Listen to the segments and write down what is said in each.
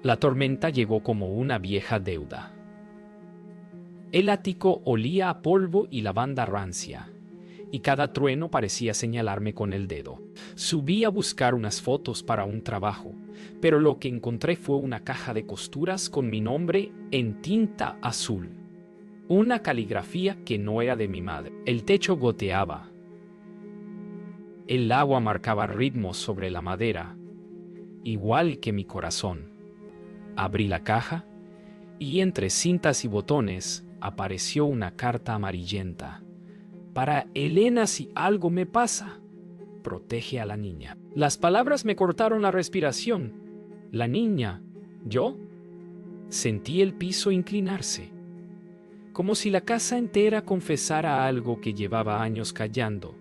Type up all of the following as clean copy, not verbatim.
La tormenta llegó como una vieja deuda. El ático olía a polvo y lavanda rancia, y cada trueno parecía señalarme con el dedo. Subí a buscar unas fotos para un trabajo, pero lo que encontré fue una caja de costuras con mi nombre en tinta azul. Una caligrafía que no era de mi madre. El techo goteaba. El agua marcaba ritmos sobre la madera, igual que mi corazón. Abrí la caja y entre cintas y botones apareció una carta amarillenta. Para Elena, si algo me pasa, protege a la niña. Las palabras me cortaron la respiración. La niña, ¿yo? Sentí el piso inclinarse, como si la casa entera confesara algo que llevaba años callando.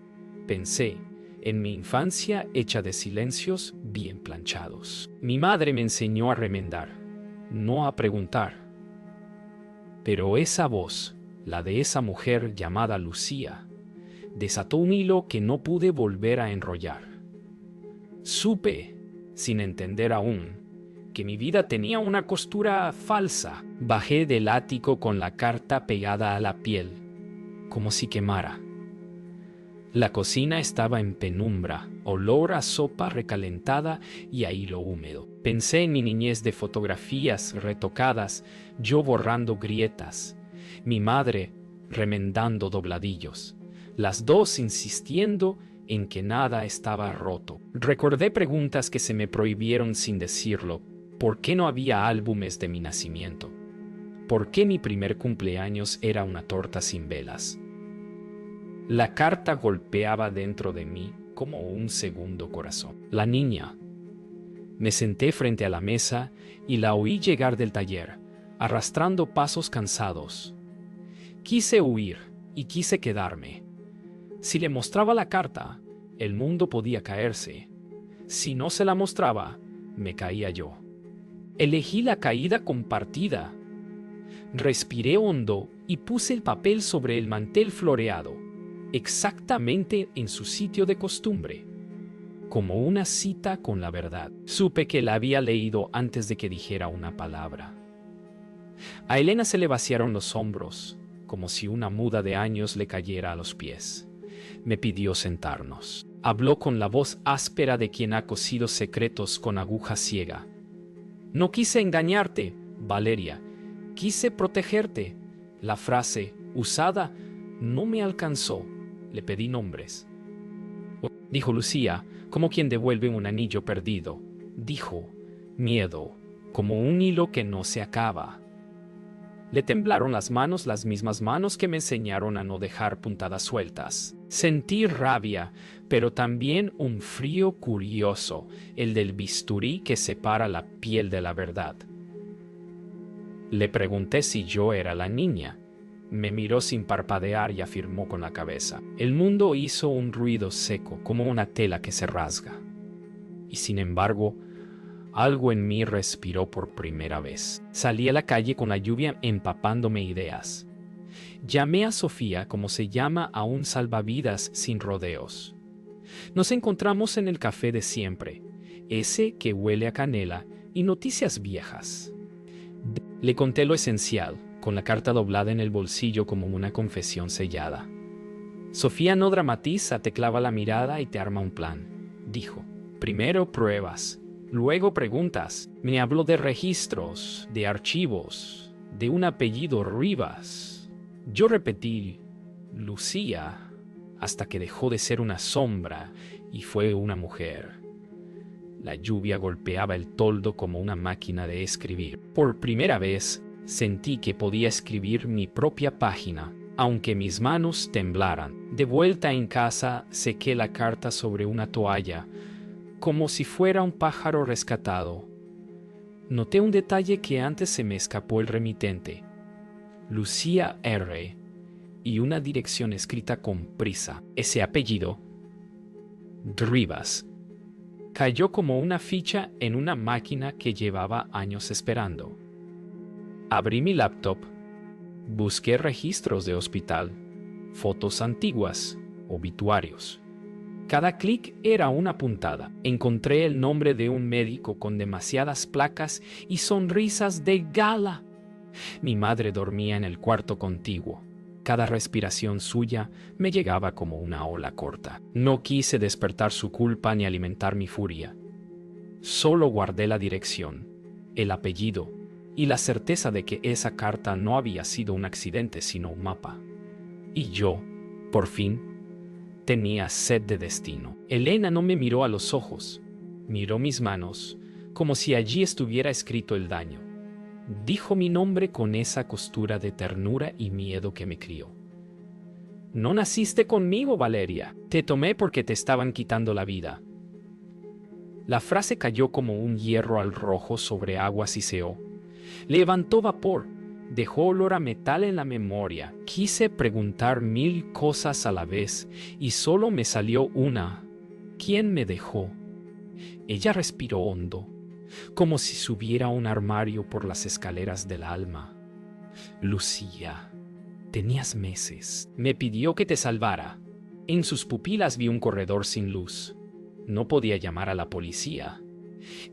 Pensé en mi infancia hecha de silencios bien planchados. Mi madre me enseñó a remendar, no a preguntar. Pero esa voz, la de esa mujer llamada Lucía, desató un hilo que no pude volver a enrollar. Supe, sin entender aún, que mi vida tenía una costura falsa. Bajé del ático con la carta pegada a la piel, como si quemara. La cocina estaba en penumbra, olor a sopa recalentada y a hilo húmedo. Pensé en mi niñez de fotografías retocadas, yo borrando grietas, mi madre remendando dobladillos, las dos insistiendo en que nada estaba roto. Recordé preguntas que se me prohibieron sin decirlo. ¿Por qué no había álbumes de mi nacimiento? ¿Por qué mi primer cumpleaños era una torta sin velas? La carta golpeaba dentro de mí como un segundo corazón. La niña. Me senté frente a la mesa y la oí llegar del taller, arrastrando pasos cansados. Quise huir y quise quedarme. Si le mostraba la carta, el mundo podía caerse. Si no se la mostraba, me caía yo. Elegí la caída compartida. Respiré hondo y puse el papel sobre el mantel floreado, exactamente en su sitio de costumbre, como una cita con la verdad. Supe que la había leído antes de que dijera una palabra. A Elena se le vaciaron los hombros, como si una muda de años le cayera a los pies. Me pidió sentarnos. Habló con la voz áspera de quien ha cosido secretos con aguja ciega. No quise engañarte, Valeria. Quise protegerte. La frase, usada, no me alcanzó. Le pedí nombres. Dijo Lucía, como quien devuelve un anillo perdido. Dijo, miedo, como un hilo que no se acaba. Le temblaron las mismas manos que me enseñaron a no dejar puntadas sueltas. Sentí rabia, pero también un frío curioso, el del bisturí que separa la piel de la verdad. Le pregunté si yo era la niña. Me miró sin parpadear y afirmó con la cabeza. El mundo hizo un ruido seco, como una tela que se rasga. Y sin embargo, algo en mí respiró por primera vez. Salí a la calle con la lluvia empapándome ideas. Llamé a Sofía como se llama a un salvavidas sin rodeos. Nos encontramos en el café de siempre, ese que huele a canela y noticias viejas. Le conté lo esencial, con la carta doblada en el bolsillo como una confesión sellada. Sofía no dramatiza, te clava la mirada y te arma un plan, dijo. Primero pruebas, luego preguntas. Me habló de registros, de archivos, de un apellido Rivas. Yo repetí, Lucía, hasta que dejó de ser una sombra y fue una mujer. La lluvia golpeaba el toldo como una máquina de escribir. Por primera vez, sentí que podía escribir mi propia página, aunque mis manos temblaran. De vuelta en casa, sequé la carta sobre una toalla, como si fuera un pájaro rescatado. Noté un detalle que antes se me escapó el remitente. Lucía R. y una dirección escrita con prisa. Ese apellido, Rivas, cayó como una ficha en una máquina que llevaba años esperando. Abrí mi laptop, busqué registros de hospital, fotos antiguas, obituarios. Cada clic era una puntada. Encontré el nombre de un médico con demasiadas placas y sonrisas de gala. Mi madre dormía en el cuarto contiguo. Cada respiración suya me llegaba como una ola corta. No quise despertar su culpa ni alimentar mi furia. Solo guardé la dirección, el apellido y la certeza de que esa carta no había sido un accidente sino un mapa. Y yo, por fin, tenía sed de destino. Elena no me miró a los ojos, miró mis manos, como si allí estuviera escrito el daño. Dijo mi nombre con esa costura de ternura y miedo que me crió. No naciste conmigo, Valeria. Te tomé porque te estaban quitando la vida. La frase cayó como un hierro al rojo sobre agua siseó. Levantó vapor, dejó olor a metal en la memoria. Quise preguntar 1000 cosas a la vez y solo me salió una. ¿Quién me dejó? Ella respiró hondo, como si subiera a un armario por las escaleras del alma. Lucía, tenías meses. Me pidió que te salvara. En sus pupilas vi un corredor sin luz. No podía llamar a la policía.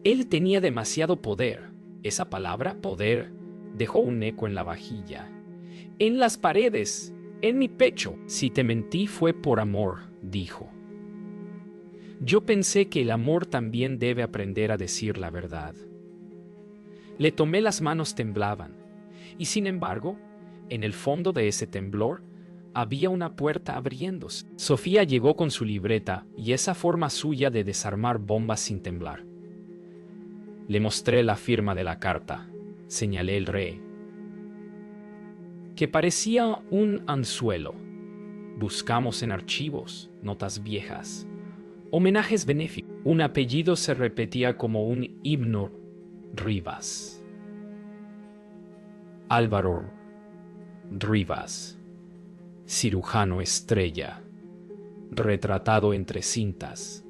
Él tenía demasiado poder. Esa palabra, poder, dejó un eco en la vajilla. En las paredes, en mi pecho. Si te mentí fue por amor, dijo. Yo pensé que el amor también debe aprender a decir la verdad. Le tomé las manos temblaban, y sin embargo, en el fondo de ese temblor, había una puerta abriéndose. Sofía llegó con su libreta y esa forma suya de desarmar bombas sin temblar. Le mostré la firma de la carta. Señalé el rey, que parecía un anzuelo. Buscamos en archivos, notas viejas, homenajes benéficos. Un apellido se repetía como un himno. Rivas. Álvaro Rivas, cirujano estrella, retratado entre cintas,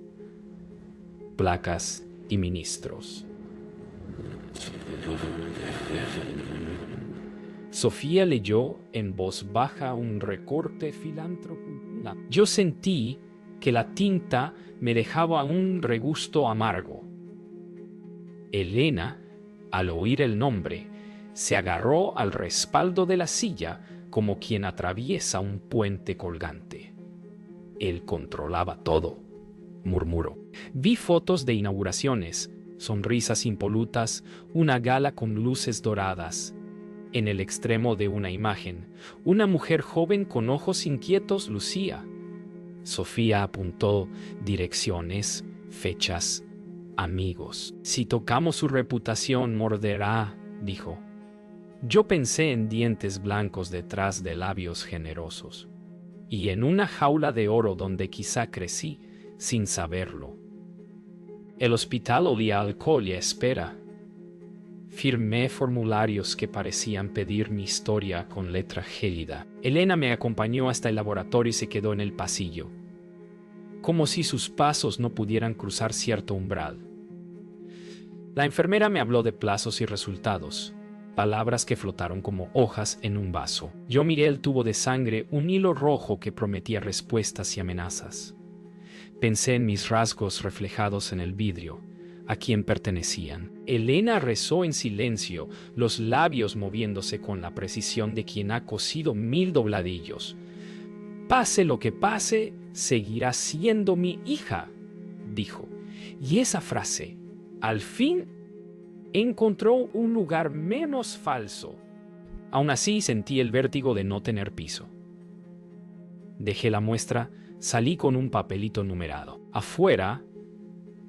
placas y ministros. Sofía leyó en voz baja un recorte filántropo. Yo sentí que la tinta me dejaba un regusto amargo. Elena, al oír el nombre, se agarró al respaldo de la silla como quien atraviesa un puente colgante. Él controlaba todo, murmuró. Vi fotos de inauguraciones, sonrisas impolutas, una gala con luces doradas. En el extremo de una imagen, una mujer joven con ojos inquietos lucía. Sofía apuntó direcciones, fechas, amigos. Si tocamos su reputación, morderá, dijo. Yo pensé en dientes blancos detrás de labios generosos, y en una jaula de oro donde quizá crecí sin saberlo. El hospital olía a alcohol y a espera. Firmé formularios que parecían pedir mi historia con letra gélida. Elena me acompañó hasta el laboratorio y se quedó en el pasillo, como si sus pasos no pudieran cruzar cierto umbral. La enfermera me habló de plazos y resultados, palabras que flotaron como hojas en un vaso. Yo miré el tubo de sangre, un hilo rojo que prometía respuestas y amenazas. Pensé en mis rasgos reflejados en el vidrio, a quien pertenecían. Elena rezó en silencio, los labios moviéndose con la precisión de quien ha cosido 1000 dobladillos. Pase lo que pase, seguirá siendo mi hija, dijo. Y esa frase, al fin, encontró un lugar menos falso. Aún así sentí el vértigo de no tener piso. Dejé la muestra, salí con un papelito numerado. Afuera,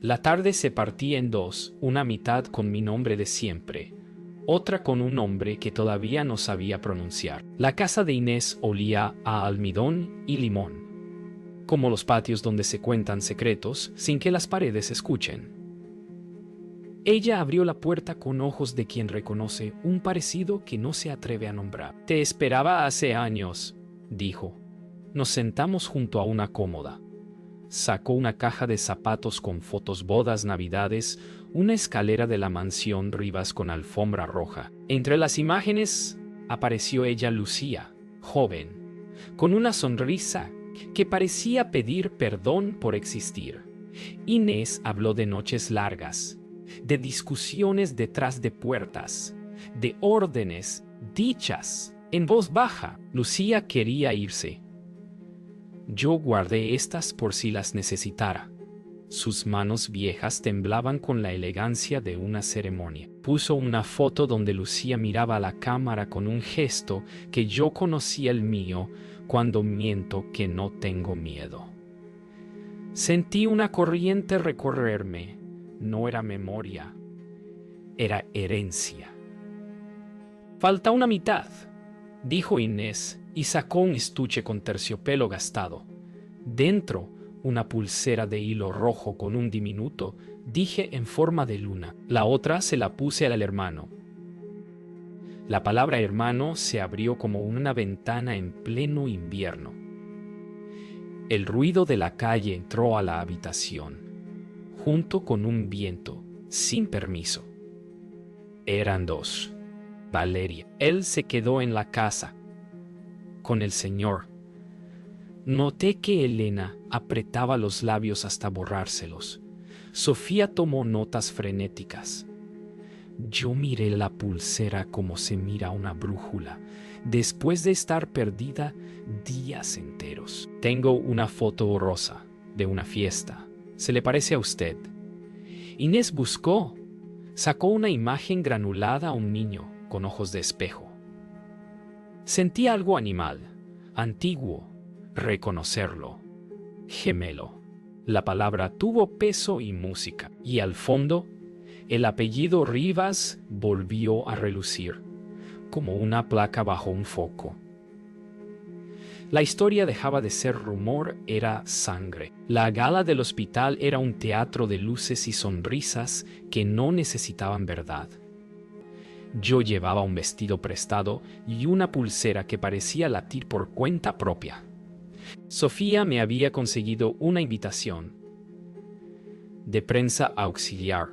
la tarde se partía en dos, una mitad con mi nombre de siempre, otra con un nombre que todavía no sabía pronunciar. La casa de Inés olía a almidón y limón, como los patios donde se cuentan secretos sin que las paredes escuchen. Ella abrió la puerta con ojos de quien reconoce un parecido que no se atreve a nombrar. Te esperaba hace años, dijo. Nos sentamos junto a una cómoda. Sacó una caja de zapatos con fotos, bodas, navidades, una escalera de la mansión Rivas con alfombra roja. Entre las imágenes apareció ella, Lucía, joven, con una sonrisa que parecía pedir perdón por existir. Inés habló de noches largas, de discusiones detrás de puertas, de órdenes dichas en voz baja. Lucía quería irse. Yo guardé estas por si las necesitara. Sus manos viejas temblaban con la elegancia de una ceremonia. Puso una foto donde Lucía miraba a la cámara con un gesto que yo conocía el mío cuando miento que no tengo miedo. Sentí una corriente recorrerme. No era memoria, era herencia. Falta una mitad, dijo Inés y sacó un estuche con terciopelo gastado. Dentro, una pulsera de hilo rojo con un diminuto, dije en forma de luna. La otra se la puse al hermano. La palabra hermano se abrió como una ventana en pleno invierno. El ruido de la calle entró a la habitación, junto con un viento, sin permiso. Eran dos. Valeria. Él se quedó en la casa, con el señor. Noté que Elena apretaba los labios hasta borrárselos. Sofía tomó notas frenéticas. Yo miré la pulsera como se mira una brújula, después de estar perdida días enteros. Tengo una foto borrosa de una fiesta. ¿Se le parece a usted? Inés buscó. Sacó una imagen granulada a un niño con ojos de espejo. Sentí algo animal, antiguo, reconocerlo. Gemelo. La palabra tuvo peso y música, y al fondo, el apellido Rivas volvió a relucir, como una placa bajo un foco. La historia dejaba de ser rumor, era sangre. La gala del hospital era un teatro de luces y sonrisas que no necesitaban verdad. Yo llevaba un vestido prestado y una pulsera que parecía latir por cuenta propia. Sofía me había conseguido una invitación de prensa auxiliar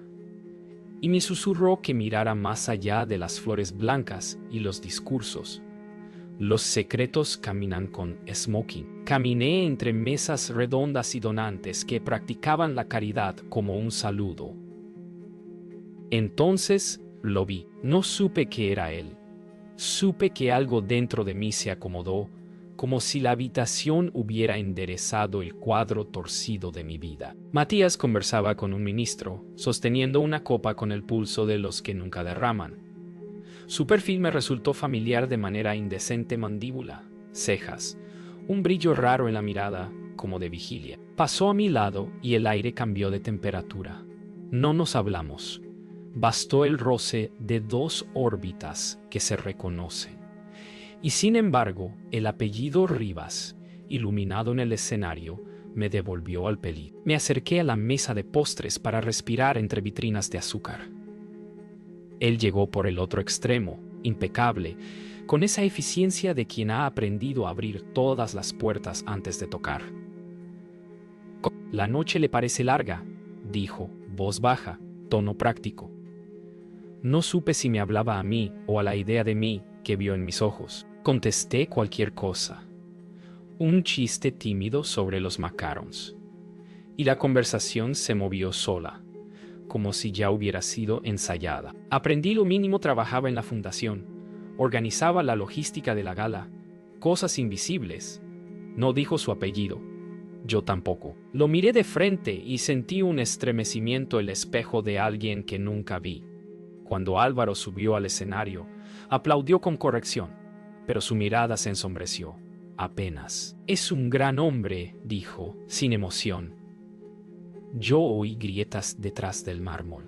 y me susurró que mirara más allá de las flores blancas y los discursos. Los secretos caminan con smoking. Caminé entre mesas redondas y donantes que practicaban la caridad como un saludo. Entonces lo vi. No supe que era él. Supe que algo dentro de mí se acomodó, como si la habitación hubiera enderezado el cuadro torcido de mi vida. Matías conversaba con un ministro, sosteniendo una copa con el pulso de los que nunca derraman. Su perfil me resultó familiar de manera indecente: mandíbula, cejas, un brillo raro en la mirada, como de vigilia. Pasó a mi lado y el aire cambió de temperatura. No nos hablamos. Bastó el roce de dos órbitas que se reconocen. Y sin embargo, el apellido Rivas, iluminado en el escenario, me devolvió al pelín. Me acerqué a la mesa de postres para respirar entre vitrinas de azúcar. Él llegó por el otro extremo, impecable, con esa eficiencia de quien ha aprendido a abrir todas las puertas antes de tocar. La noche le parece larga, dijo, voz baja, tono práctico. No supe si me hablaba a mí o a la idea de mí que vio en mis ojos. Contesté cualquier cosa. Un chiste tímido sobre los macarons. Y la conversación se movió sola, como si ya hubiera sido ensayada. Aprendí lo mínimo, trabajaba en la fundación, organizaba la logística de la gala, cosas invisibles. No dijo su apellido. Yo tampoco. Lo miré de frente y sentí un estremecimiento, el espejo de alguien que nunca vi. Cuando Álvaro subió al escenario, aplaudió con corrección, pero su mirada se ensombreció. Apenas. Es un gran hombre, dijo, sin emoción. Yo oí grietas detrás del mármol.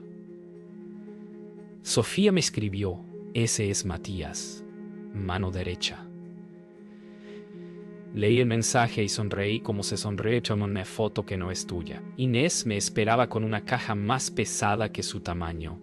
Sofía me escribió, ese es Matías, mano derecha. Leí el mensaje y sonreí como se sonríe con una foto que no es tuya. Inés me esperaba con una caja más pesada que su tamaño.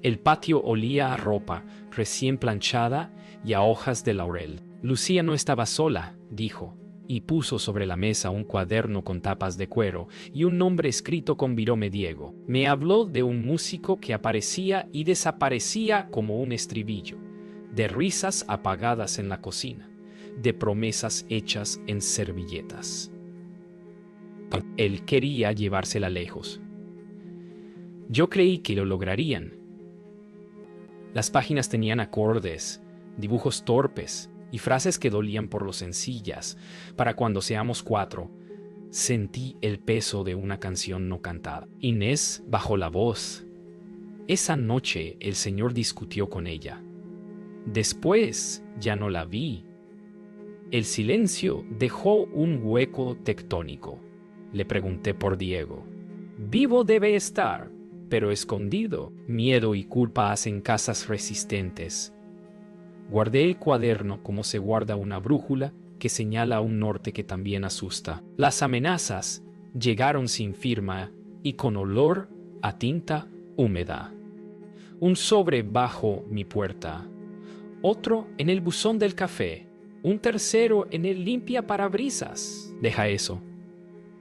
El patio olía a ropa recién planchada y a hojas de laurel. Lucía no estaba sola, dijo, y puso sobre la mesa un cuaderno con tapas de cuero y un nombre escrito con virome Diego. Me habló de un músico que aparecía y desaparecía como un estribillo, de risas apagadas en la cocina, de promesas hechas en servilletas. Él quería llevársela lejos. Yo creí que lo lograrían. Las páginas tenían acordes, dibujos torpes y frases que dolían por lo sencillas. Para cuando seamos 4, sentí el peso de una canción no cantada. Inés bajó la voz. Esa noche el Señor discutió con ella. Después ya no la vi. El silencio dejó un hueco tectónico. Le pregunté por Diego. Vivo debe estar, pero escondido. Miedo y culpa hacen casas resistentes. Guardé el cuaderno como se guarda una brújula que señala un norte que también asusta. Las amenazas llegaron sin firma y con olor a tinta húmeda. Un sobre bajo mi puerta, otro en el buzón del café, un tercero en el limpiaparabrisas. Deja eso.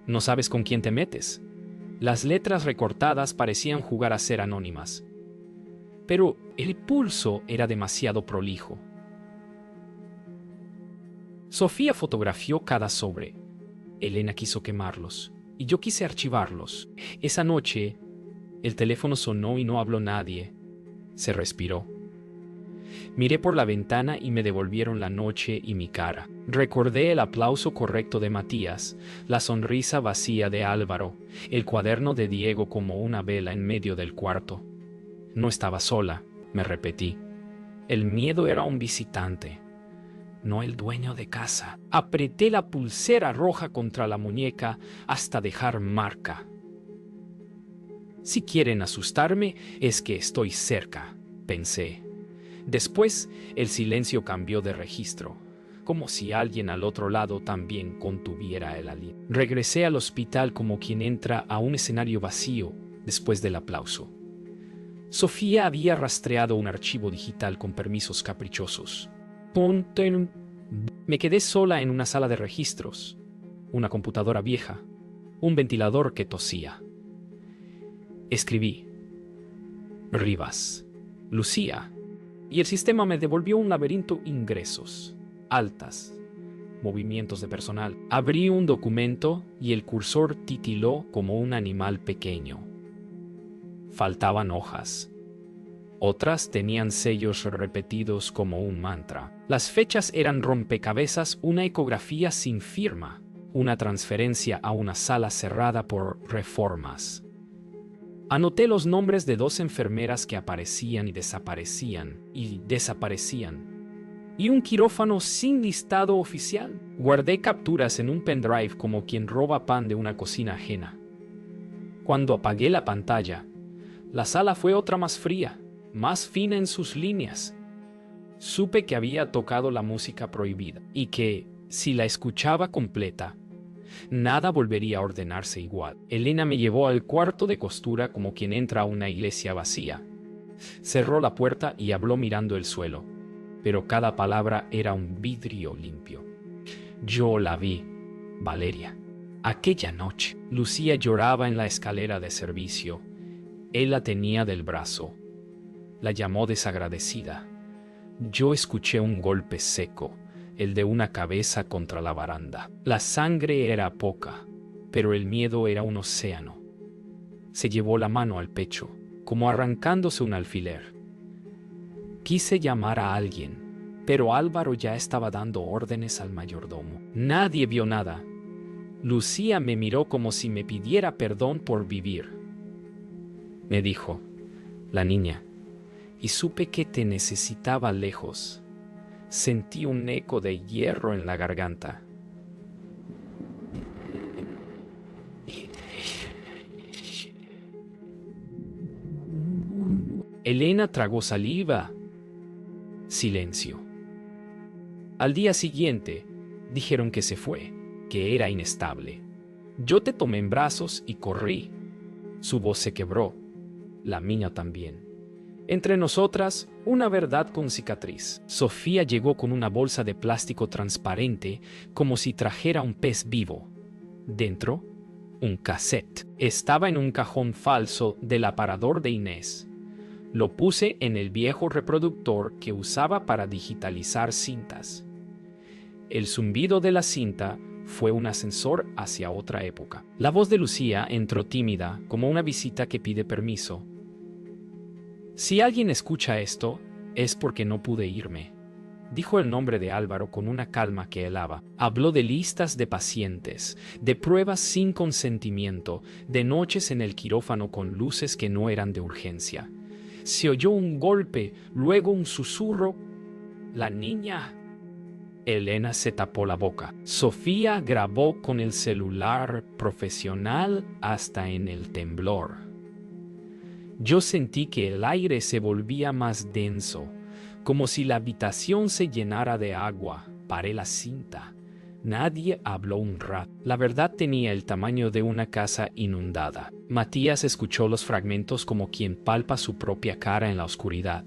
No sabes con quién te metes. Las letras recortadas parecían jugar a ser anónimas. Pero el pulso era demasiado prolijo. Sofía fotografió cada sobre. Elena quiso quemarlos y yo quise archivarlos. Esa noche, el teléfono sonó y no habló nadie. Se respiró. Miré por la ventana y me devolvieron la noche y mi cara. Recordé el aplauso correcto de Matías, la sonrisa vacía de Álvaro, el cuaderno de Diego como una vela en medio del cuarto. No estaba sola, me repetí. El miedo era un visitante, no el dueño de casa. Apreté la pulsera roja contra la muñeca hasta dejar marca. Si quieren asustarme, es que estoy cerca, pensé. Después, el silencio cambió de registro, como si alguien al otro lado también contuviera el aliento. Regresé al hospital como quien entra a un escenario vacío después del aplauso. Sofía había rastreado un archivo digital con permisos caprichosos. Me quedé sola en una sala de registros, una computadora vieja, un ventilador que tosía. Escribí: Rivas, Lucía, y el sistema me devolvió un laberinto: ingresos, altas, movimientos de personal. Abrí un documento y el cursor titiló como un animal pequeño. Faltaban hojas. Otras tenían sellos repetidos como un mantra. Las fechas eran rompecabezas, una ecografía sin firma, una transferencia a una sala cerrada por reformas. Anoté los nombres de 2 enfermeras que aparecían y desaparecían, y un quirófano sin listado oficial. Guardé capturas en un pendrive como quien roba pan de una cocina ajena. Cuando apagué la pantalla, la sala fue otra más fría, más fina en sus líneas. Supe que había tocado la música prohibida y que, si la escuchaba completa, nada volvería a ordenarse igual. Elena me llevó al cuarto de costura como quien entra a una iglesia vacía. Cerró la puerta y habló mirando el suelo, pero cada palabra era un vidrio limpio. Yo la vi, Valeria. Aquella noche, Lucía lloraba en la escalera de servicio. Él la tenía del brazo. La llamó desagradecida. Yo escuché un golpe seco, el de una cabeza contra la baranda. La sangre era poca, pero el miedo era un océano. Se llevó la mano al pecho, como arrancándose un alfiler. Quise llamar a alguien, pero Álvaro ya estaba dando órdenes al mayordomo. Nadie vio nada. Lucía me miró como si me pidiera perdón por vivir. Me dijo: la niña, y supe que te necesitaba lejos. Sentí un eco de hierro en la garganta. Elena tragó saliva. Silencio. Al día siguiente, dijeron que se fue, que era inestable. Yo te tomé en brazos y corrí. Su voz se quebró, la mía también. Entre nosotras, una verdad con cicatriz. Sofía llegó con una bolsa de plástico transparente, como si trajera un pez vivo. Dentro, un cassette. Estaba en un cajón falso del aparador de Inés. Lo puse en el viejo reproductor que usaba para digitalizar cintas. El zumbido de la cinta fue un ascensor hacia otra época. La voz de Lucía entró tímida, como una visita que pide permiso. Si alguien escucha esto, es porque no pude irme. Dijo el nombre de Álvaro con una calma que helaba. Habló de listas de pacientes, de pruebas sin consentimiento, de noches en el quirófano con luces que no eran de urgencia. Se oyó un golpe, luego un susurro. La niña. Elena se tapó la boca. Sofía grabó con el celular profesional hasta en el temblor. Yo sentí que el aire se volvía más denso, como si la habitación se llenara de agua. Paré la cinta. Nadie habló un rato. La verdad tenía el tamaño de una casa inundada. Matías escuchó los fragmentos como quien palpa su propia cara en la oscuridad.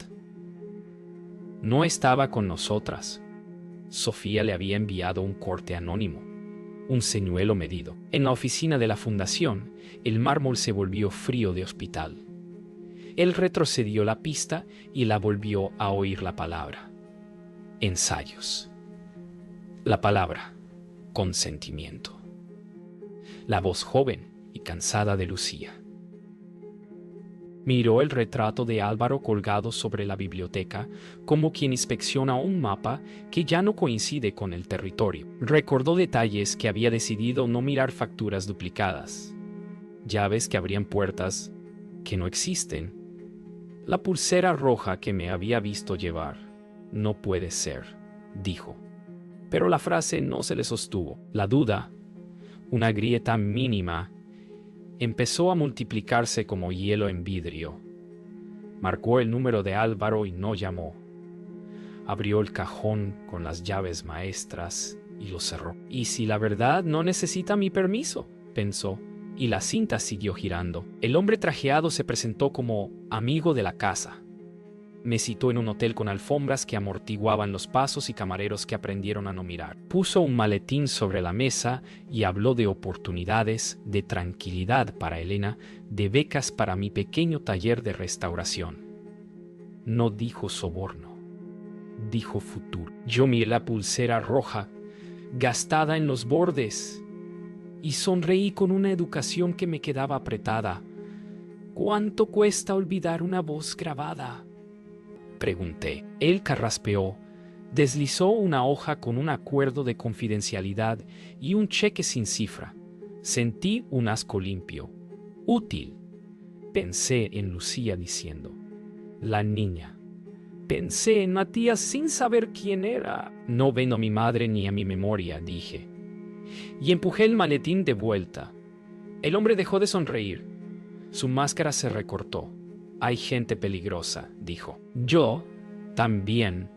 No estaba con nosotras. Sofía le había enviado un corte anónimo, un señuelo medido. En la oficina de la fundación, el mármol se volvió frío de hospital. Él retrocedió la pista y la volvió a oír la palabra. Ensayos. La palabra. Consentimiento. La voz joven y cansada de Lucía. Miró el retrato de Álvaro colgado sobre la biblioteca, como quien inspecciona un mapa que ya no coincide con el territorio. Recordó detalles que había decidido no mirar, facturas duplicadas, llaves que abrían puertas que no existen, la pulsera roja que me había visto llevar. No puede ser, dijo. Pero la frase no se le sostuvo. La duda, una grieta mínima, empezó a multiplicarse como hielo en vidrio. Marcó el número de Álvaro y no llamó. Abrió el cajón con las llaves maestras y lo cerró. ¿Y si la verdad no necesita mi permiso?, pensó, y la cinta siguió girando. El hombre trajeado se presentó como amigo de la casa. Me citó en un hotel con alfombras que amortiguaban los pasos y camareros que aprendieron a no mirar. Puso un maletín sobre la mesa y habló de oportunidades, de tranquilidad para Elena, de becas para mi pequeño taller de restauración. No dijo soborno, dijo futuro. Yo miré la pulsera roja, gastada en los bordes, y sonreí con una educación que me quedaba apretada. ¿Cuánto cuesta olvidar una voz grabada?, pregunté. Él carraspeó, deslizó una hoja con un acuerdo de confidencialidad y un cheque sin cifra. Sentí un asco limpio. Útil. Pensé en Lucía diciendo, la niña. Pensé en Matías sin saber quién era. No vendo a mi madre ni a mi memoria, dije. Y empujé el maletín de vuelta. El hombre dejó de sonreír. Su máscara se recortó. Hay gente peligrosa, dijo. Yo también,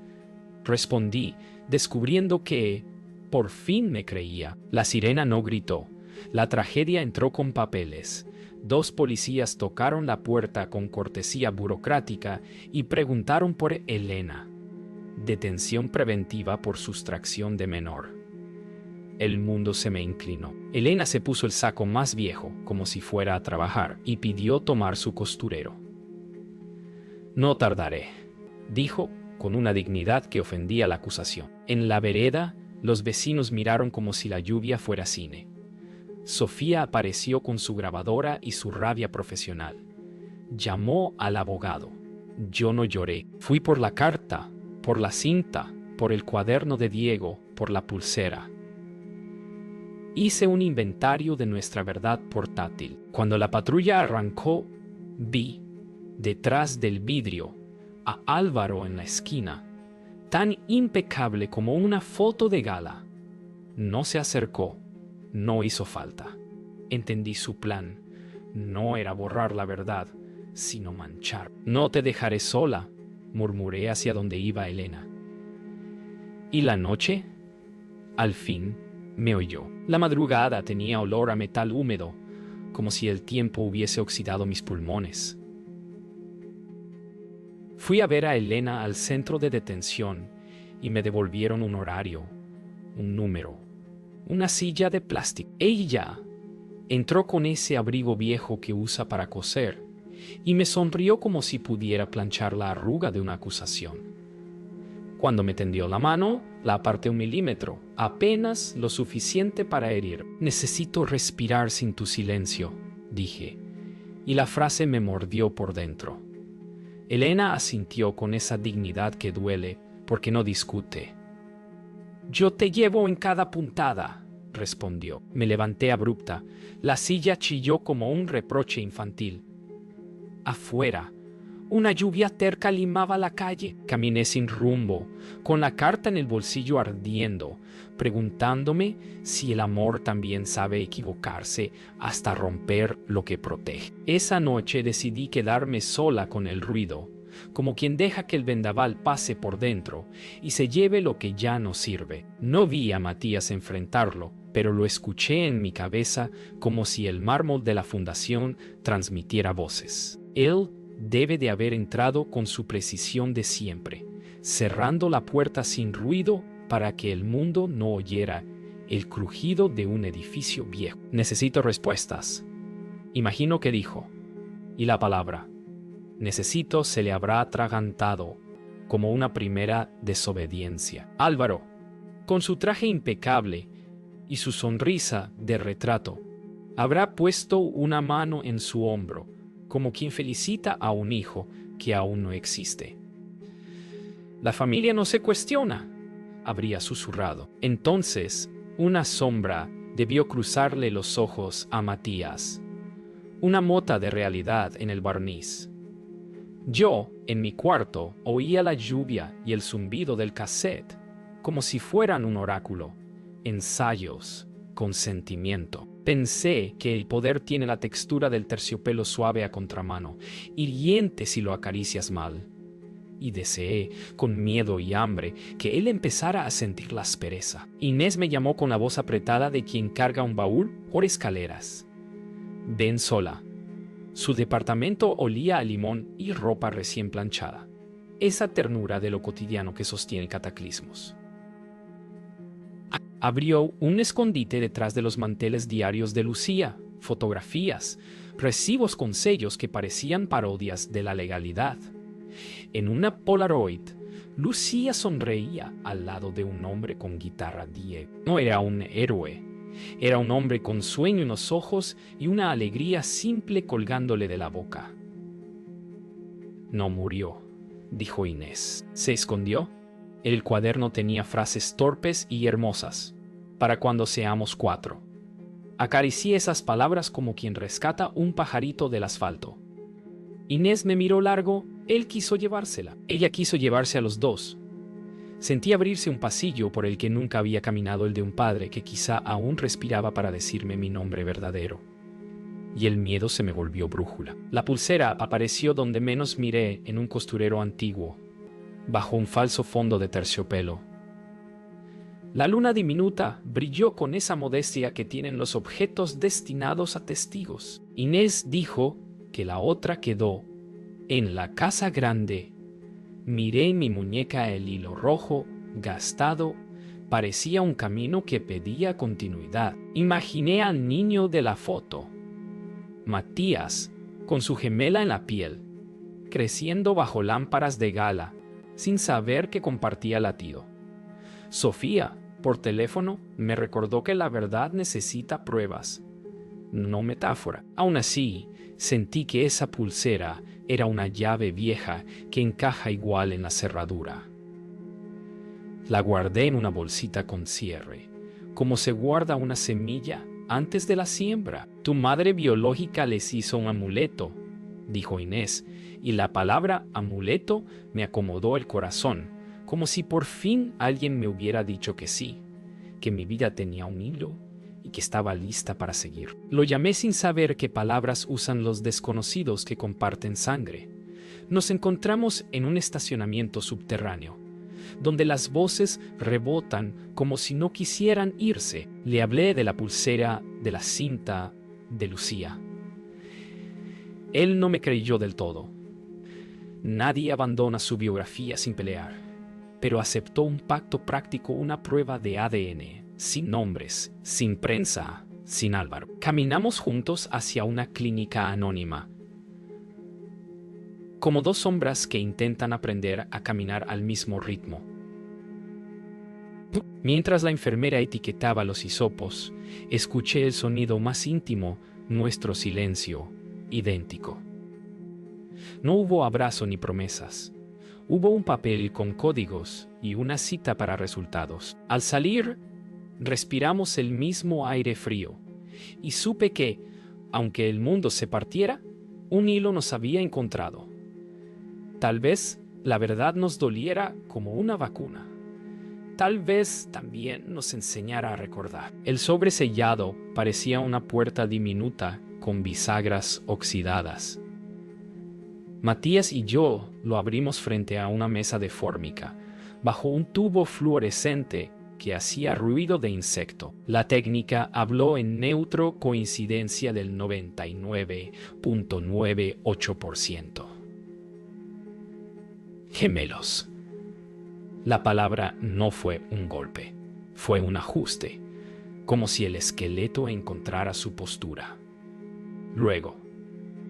respondí, descubriendo que por fin me creía. La sirena no gritó. La tragedia entró con papeles. 2 policías tocaron la puerta con cortesía burocrática y preguntaron por Elena. Detención preventiva por sustracción de menor. El mundo se me inclinó. Elena se puso el saco más viejo, como si fuera a trabajar, y pidió tomar su costurero. No tardaré, dijo con una dignidad que ofendía la acusación. En la vereda, los vecinos miraron como si la lluvia fuera cine. Sofía apareció con su grabadora y su rabia profesional. Llamó al abogado. Yo no lloré. Fui por la carta, por la cinta, por el cuaderno de Diego, por la pulsera. Hice un inventario de nuestra verdad portátil. Cuando la patrulla arrancó, vi, detrás del vidrio, a Álvaro en la esquina, tan impecable como una foto de gala. No se acercó, no hizo falta. Entendí su plan. No era borrar la verdad, sino manchar. No te dejaré sola, murmuré hacia donde iba Elena. ¿Y la noche? Al fin me oyó. La madrugada tenía olor a metal húmedo, como si el tiempo hubiese oxidado mis pulmones. Fui a ver a Elena al centro de detención y me devolvieron un horario, un número, una silla de plástico. Ella entró con ese abrigo viejo que usa para coser y me sonrió como si pudiera planchar la arruga de una acusación. Cuando me tendió la mano, la aparté 1 milímetro, apenas lo suficiente para herir. Necesito respirar sin tu silencio, dije, y la frase me mordió por dentro. Elena asintió con esa dignidad que duele, porque no discute. Yo te llevo en cada puntada, respondió. Me levanté abrupta. La silla chilló como un reproche infantil. Afuera, una lluvia terca limaba la calle. Caminé sin rumbo, con la carta en el bolsillo ardiendo, preguntándome si el amor también sabe equivocarse hasta romper lo que protege. Esa noche decidí quedarme sola con el ruido, como quien deja que el vendaval pase por dentro y se lleve lo que ya no sirve. No vi a Matías enfrentarlo, pero lo escuché en mi cabeza como si el mármol de la fundación transmitiera voces. Él debe de haber entrado con su precisión de siempre, cerrando la puerta sin ruido para que el mundo no oyera el crujido de un edificio viejo. Necesito respuestas. Imagino que dijo. Y la palabra necesito se le habrá atragantado como una primera desobediencia. Álvaro, con su traje impecable y su sonrisa de retrato, habrá puesto una mano en su hombro, como quien felicita a un hijo que aún no existe. La familia no se cuestiona, habría susurrado. Entonces, una sombra debió cruzarle los ojos a Matías. Una mota de realidad en el barniz. Yo, en mi cuarto, oía la lluvia y el zumbido del cassette, como si fueran un oráculo. Ensayos, consentimiento. Pensé que el poder tiene la textura del terciopelo suave a contramano, hiriente si lo acaricias mal. Y deseé, con miedo y hambre, que él empezara a sentir la aspereza. Inés me llamó con la voz apretada de quien carga un baúl por escaleras. Ven sola. Su departamento olía a limón y ropa recién planchada. Esa ternura de lo cotidiano que sostiene cataclismos. Abrió un escondite detrás de los manteles diarios de Lucía, fotografías, recibos con sellos que parecían parodias de la legalidad. En una Polaroid, Lucía sonreía al lado de un hombre con guitarra Diego. No era un héroe, era un hombre con sueño en los ojos y una alegría simple colgándole de la boca. No murió, dijo Inés. ¿Se escondió? El cuaderno tenía frases torpes y hermosas. Para cuando seamos 4. Acaricié esas palabras como quien rescata un pajarito del asfalto. Inés me miró largo, él quiso llevársela. Ella quiso llevarse a los dos. Sentí abrirse un pasillo por el que nunca había caminado el de un padre que quizá aún respiraba para decirme mi nombre verdadero. Y el miedo se me volvió brújula. La pulsera apareció donde menos miré, en un costurero antiguo, bajo un falso fondo de terciopelo. La luna diminuta brilló con esa modestia que tienen los objetos destinados a testigos. Inés dijo que la otra quedó en la casa grande. Miré mi muñeca, el hilo rojo, gastado, parecía un camino que pedía continuidad. Imaginé al niño de la foto, Matías, con su gemela en la piel, creciendo bajo lámparas de gala, sin saber que compartía latido. Sofía, por teléfono, me recordó que la verdad necesita pruebas, no metáfora. Aún así, sentí que esa pulsera era una llave vieja que encaja igual en la cerradura. La guardé en una bolsita con cierre, como se guarda una semilla antes de la siembra. Tu madre biológica les hizo un amuleto, dijo Inés, y la palabra amuleto me acomodó el corazón, como si por fin alguien me hubiera dicho que sí, que mi vida tenía un hilo y que estaba lista para seguir. Lo llamé sin saber qué palabras usan los desconocidos que comparten sangre. Nos encontramos en un estacionamiento subterráneo, donde las voces rebotan como si no quisieran irse. Le hablé de la pulsera, de la cinta, de Lucía. Él no me creyó del todo. Nadie abandona su biografía sin pelear, pero aceptó un pacto práctico, una prueba de ADN, sin nombres, sin prensa, sin Álvaro. Caminamos juntos hacia una clínica anónima, como dos sombras que intentan aprender a caminar al mismo ritmo. Mientras la enfermera etiquetaba los hisopos, escuché el sonido más íntimo, nuestro silencio, idéntico. No hubo abrazo ni promesas. Hubo un papel con códigos y una cita para resultados. Al salir, respiramos el mismo aire frío y supe que, aunque el mundo se partiera, un hilo nos había encontrado. Tal vez la verdad nos doliera como una vacuna. Tal vez también nos enseñara a recordar. El sobre sellado parecía una puerta diminuta con bisagras oxidadas. Matías y yo lo abrimos frente a una mesa de fórmica, bajo un tubo fluorescente que hacía ruido de insecto. La técnica habló en neutro coincidencia del 99.98%. Gemelos. La palabra no fue un golpe, fue un ajuste, como si el esqueleto encontrara su postura. Luego,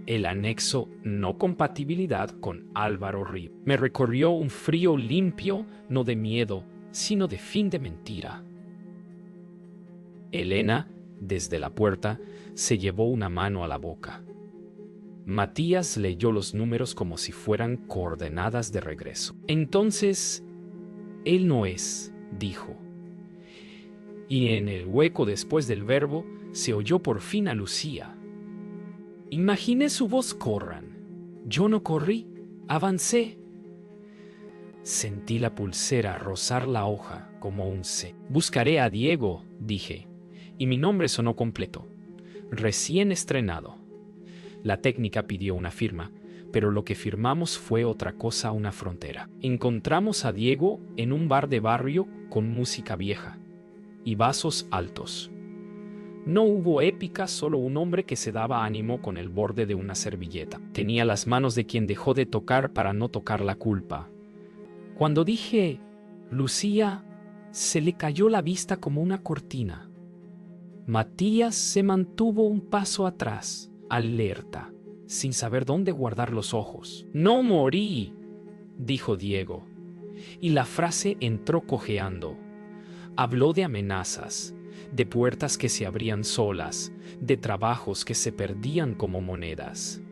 el anexo no compatibilidad con Álvaro Rib me recorrió un frío limpio, no de miedo, sino de fin de mentira. Elena, desde la puerta, se llevó una mano a la boca. Matías leyó los números como si fueran coordenadas de regreso. Entonces, él no es, dijo. Y en el hueco después del verbo se oyó por fin a Lucía. Imaginé su voz corran. Yo no corrí, avancé. Sentí la pulsera rozar la hoja como un C. Buscaré a Diego, dije, y mi nombre sonó completo. Recién estrenado. La técnica pidió una firma, pero lo que firmamos fue otra cosa, una frontera. Encontramos a Diego en un bar de barrio con música vieja y vasos altos. No hubo épica, solo un hombre que se daba ánimo con el borde de una servilleta. Tenía las manos de quien dejó de tocar para no tocar la culpa. Cuando dije, Lucía, se le cayó la vista como una cortina. Matías se mantuvo un paso atrás, alerta, sin saber dónde guardar los ojos. No morí, dijo Diego, y la frase entró cojeando. Habló de amenazas, de puertas que se abrían solas, de trabajos que se perdían como monedas.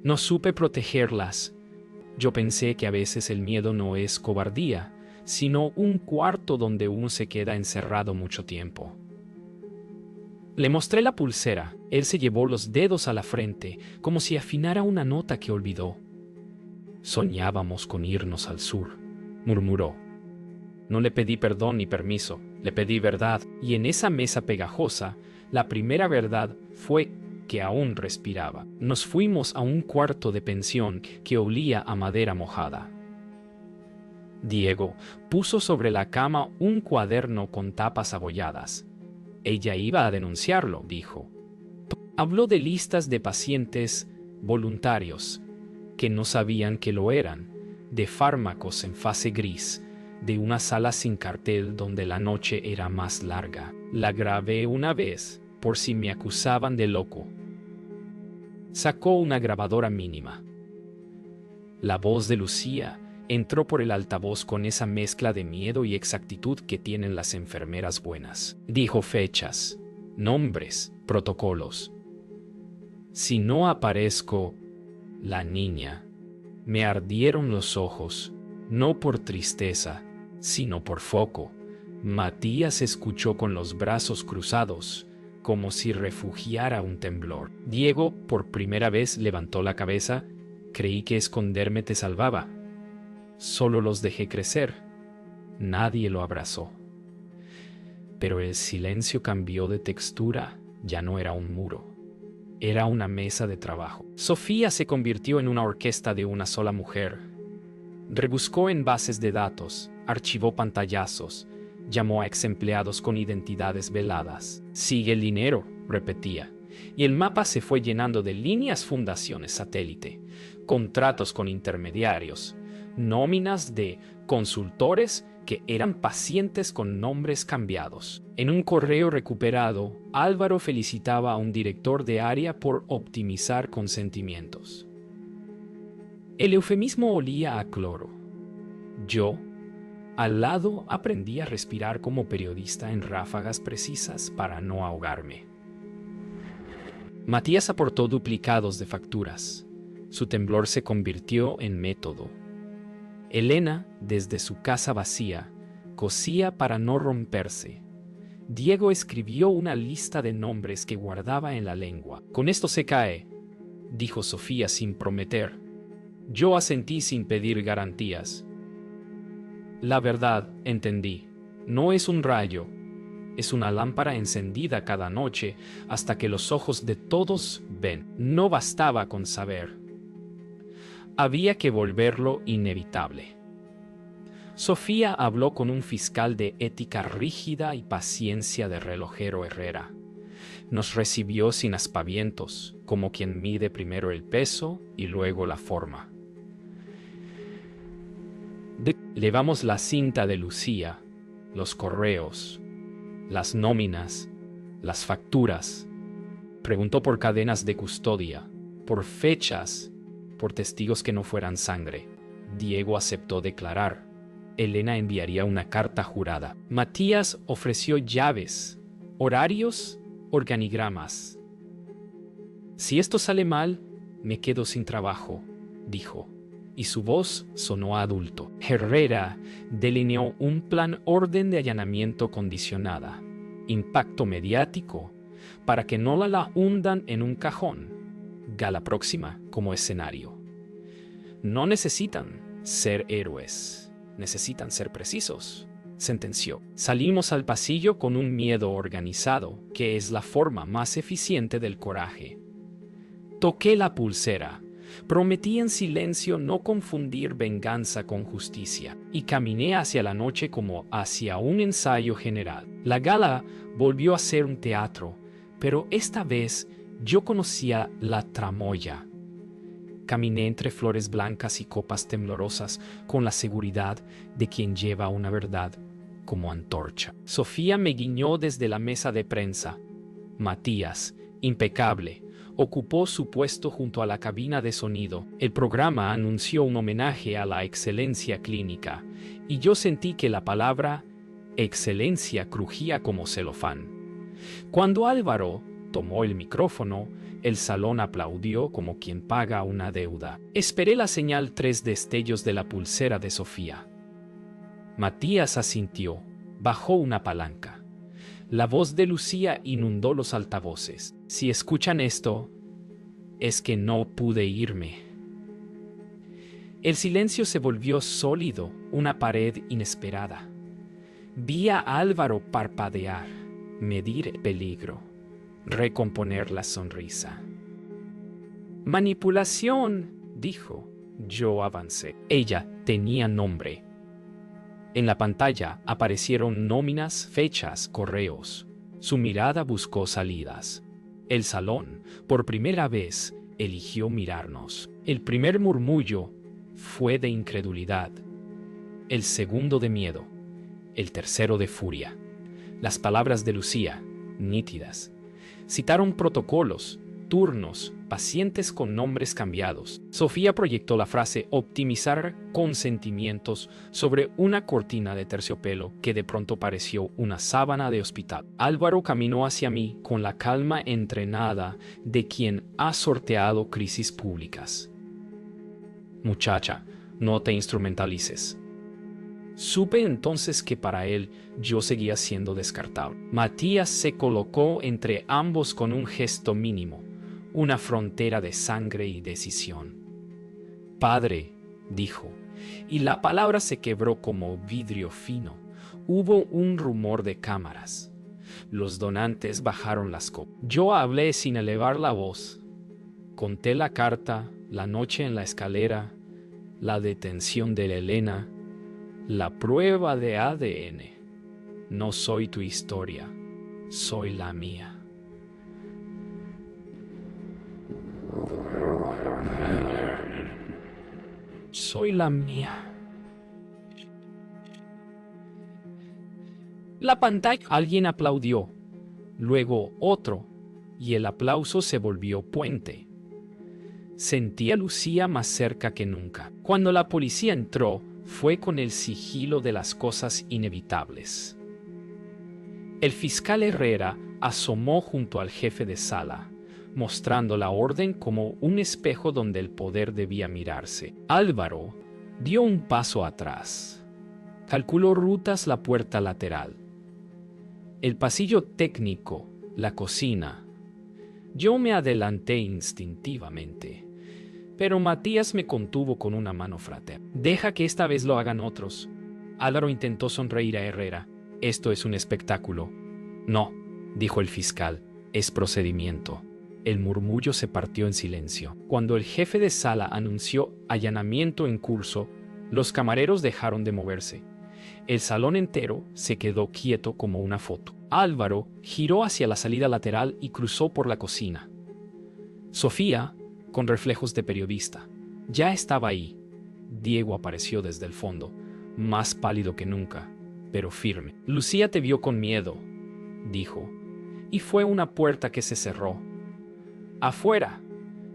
No supe protegerlas. Yo pensé que a veces el miedo no es cobardía, sino un cuarto donde uno se queda encerrado mucho tiempo. Le mostré la pulsera. Él se llevó los dedos a la frente, como si afinara una nota que olvidó. Soñábamos con irnos al sur, murmuró. No le pedí perdón ni permiso, le pedí verdad, y en esa mesa pegajosa, la primera verdad fue que aún respiraba. Nos fuimos a un cuarto de pensión que olía a madera mojada. Diego puso sobre la cama un cuaderno con tapas abolladas. Ella iba a denunciarlo, dijo. Habló de listas de pacientes voluntarios que no sabían que lo eran, de fármacos en fase gris, de una sala sin cartel donde la noche era más larga. La grabé una vez, por si me acusaban de loco. Sacó una grabadora mínima. La voz de Lucía entró por el altavoz con esa mezcla de miedo y exactitud que tienen las enfermeras buenas. Dijo fechas, nombres, protocolos. Si no aparezco, la niña. Me ardieron los ojos, no por tristeza, sino por foco. Matías escuchó con los brazos cruzados, como si refugiara un temblor. Diego, por primera vez, levantó la cabeza. Creí que esconderme te salvaba. Solo los dejé crecer. Nadie lo abrazó. Pero el silencio cambió de textura. Ya no era un muro. Era una mesa de trabajo. Sofía se convirtió en una orquesta de una sola mujer. Rebuscó en bases de datos, archivó pantallazos, llamó a ex empleados con identidades veladas. Sigue el dinero, repetía, y el mapa se fue llenando de líneas, fundaciones satélite, contratos con intermediarios, nóminas de consultores que eran pacientes con nombres cambiados. En un correo recuperado, Álvaro felicitaba a un director de área por optimizar consentimientos. El eufemismo olía a cloro. Yo, Al lado aprendí a respirar como periodista en ráfagas precisas para no ahogarme. Matías aportó duplicados de facturas. Su temblor se convirtió en método. Elena, desde su casa vacía, cosía para no romperse. Diego escribió una lista de nombres que guardaba en la lengua. Con esto se cae, dijo Sofía sin prometer. Yo asentí sin pedir garantías. La verdad, entendí, no es un rayo, es una lámpara encendida cada noche hasta que los ojos de todos ven. No bastaba con saber. Había que volverlo inevitable. Sofía habló con un fiscal de ética rígida y paciencia de relojero Herrera. Nos recibió sin aspavientos, como quien mide primero el peso y luego la forma. Llevamos la cinta de Lucía, los correos, las nóminas, las facturas. Preguntó por cadenas de custodia, por fechas, por testigos que no fueran sangre. Diego aceptó declarar. Elena enviaría una carta jurada. Matías ofreció llaves, horarios, organigramas. Si esto sale mal, me quedo sin trabajo, dijo. Y su voz sonó a adulto. Herrera delineó un plan orden de allanamiento condicionada, impacto mediático, para que no la hundan en un cajón, gala próxima como escenario. No necesitan ser héroes, necesitan ser precisos, sentenció. Salimos al pasillo con un miedo organizado, que es la forma más eficiente del coraje. Toqué la pulsera. Prometí en silencio no confundir venganza con justicia, y caminé hacia la noche como hacia un ensayo general. La gala volvió a ser un teatro, pero esta vez yo conocía la tramoya. Caminé entre flores blancas y copas temblorosas con la seguridad de quien lleva una verdad como antorcha. Sofía me guiñó desde la mesa de prensa. Matías, impecable, ocupó su puesto junto a la cabina de sonido. El programa anunció un homenaje a la excelencia clínica, y yo sentí que la palabra excelencia crujía como celofán. Cuando Álvaro tomó el micrófono, el salón aplaudió como quien paga una deuda. Esperé la señal 3 destellos de la pulsera de Sofía. Matías asintió, bajó una palanca. La voz de Lucía inundó los altavoces. Si escuchan esto, es que no pude irme. El silencio se volvió sólido, una pared inesperada. Vi a Álvaro parpadear, medir el peligro, recomponer la sonrisa. Manipulación, dijo. Yo avancé. Ella tenía nombre. En la pantalla aparecieron nóminas, fechas, correos. Su mirada buscó salidas. El salón, por primera vez, eligió mirarnos. El primer murmullo fue de incredulidad, el segundo de miedo, el tercero de furia. Las palabras de Lucía, nítidas, citaron protocolos, turnos, pacientes con nombres cambiados. Sofía proyectó la frase optimizar consentimientos sobre una cortina de terciopelo que de pronto pareció una sábana de hospital. Álvaro caminó hacia mí con la calma entrenada de quien ha sorteado crisis públicas. Muchacha, no te instrumentalices. Supe entonces que para él yo seguía siendo descartable. Matías se colocó entre ambos con un gesto mínimo, una frontera de sangre y decisión. Padre, dijo, y la palabra se quebró como vidrio fino. Hubo un rumor de cámaras. Los donantes bajaron las copas. Yo hablé sin elevar la voz. Conté la carta, la noche en la escalera, la detención de Elena, la prueba de ADN. No soy tu historia, soy la mía. Soy la mía. La pantalla. Alguien aplaudió, luego otro, y el aplauso se volvió puente. Sentí a Lucía más cerca que nunca. Cuando la policía entró, fue con el sigilo de las cosas inevitables. El fiscal Herrera asomó junto al jefe de sala, mostrando la orden como un espejo donde el poder debía mirarse. Álvaro dio un paso atrás. Calculó rutas, la puerta lateral, el pasillo técnico, la cocina. Yo me adelanté instintivamente, pero Matías me contuvo con una mano fraterna. Deja que esta vez lo hagan otros. Álvaro intentó sonreír a Herrera. Esto es un espectáculo. No, dijo el fiscal, es procedimiento. El murmullo se partió en silencio. Cuando el jefe de sala anunció allanamiento en curso, los camareros dejaron de moverse. El salón entero se quedó quieto como una foto. Álvaro giró hacia la salida lateral y cruzó por la cocina. Sofía, con reflejos de periodista, ya estaba ahí. Diego apareció desde el fondo, más pálido que nunca, pero firme. Lucía te vio con miedo, dijo, y fue una puerta que se cerró. Afuera,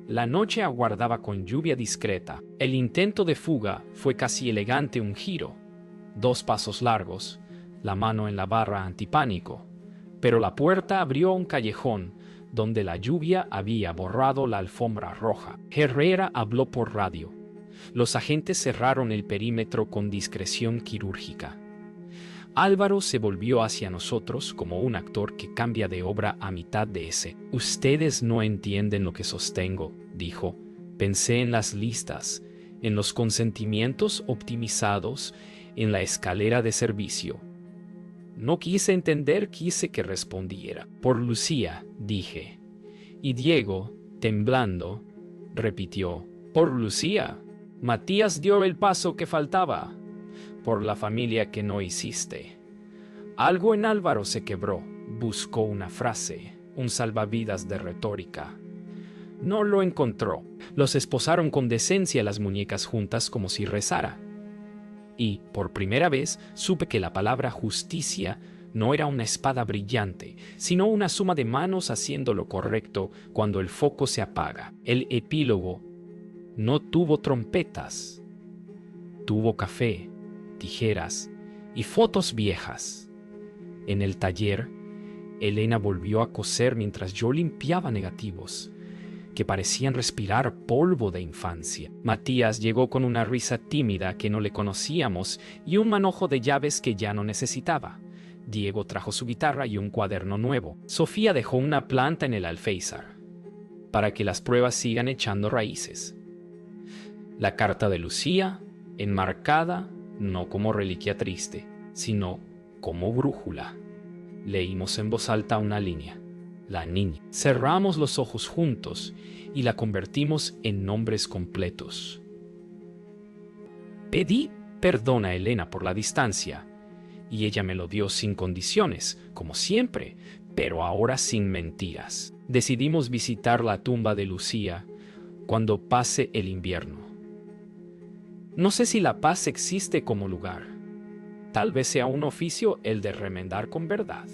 la noche aguardaba con lluvia discreta. El intento de fuga fue casi elegante, un giro, 2 pasos largos, la mano en la barra antipánico, pero la puerta abrió un callejón donde la lluvia había borrado la alfombra roja. Herrera habló por radio. Los agentes cerraron el perímetro con discreción quirúrgica. Álvaro se volvió hacia nosotros como un actor que cambia de obra a mitad de escena. Ustedes no entienden lo que sostengo, dijo. Pensé en las listas, en los consentimientos optimizados, en la escalera de servicio. No quise entender, quise que respondiera. Por Lucía, dije. Y Diego, temblando, repitió. Por Lucía. Matías dio el paso que faltaba. Por la familia que no hiciste. Algo en Álvaro se quebró. Buscó una frase, un salvavidas de retórica. No lo encontró. Los esposaron con decencia las muñecas juntas como si rezara. Y, por primera vez, supe que la palabra justicia no era una espada brillante, sino una suma de manos haciendo lo correcto cuando el foco se apaga. El epílogo no tuvo trompetas. Tuvo café, tijeras y fotos viejas. En el taller, Elena volvió a coser mientras yo limpiaba negativos que parecían respirar polvo de infancia. Matías llegó con una risa tímida que no le conocíamos y un manojo de llaves que ya no necesitaba. Diego trajo su guitarra y un cuaderno nuevo. Sofía dejó una planta en el alféizar para que las pruebas sigan echando raíces. La carta de Lucía, enmarcada no como reliquia triste, sino como brújula. Leímos en voz alta una línea. La niña. Cerramos los ojos juntos y la convertimos en nombres completos. Pedí perdón a Elena por la distancia, y ella me lo dio sin condiciones, como siempre, pero ahora sin mentiras. Decidimos visitar la tumba de Lucía cuando pase el invierno. No sé si La Paz existe como lugar. Tal vez sea un oficio el de remendar con verdad,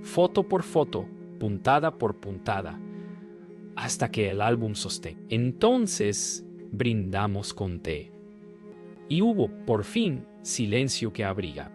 foto por foto, puntada por puntada, hasta que el álbum sostenga. Entonces brindamos con té. Y hubo, por fin, silencio que abriga.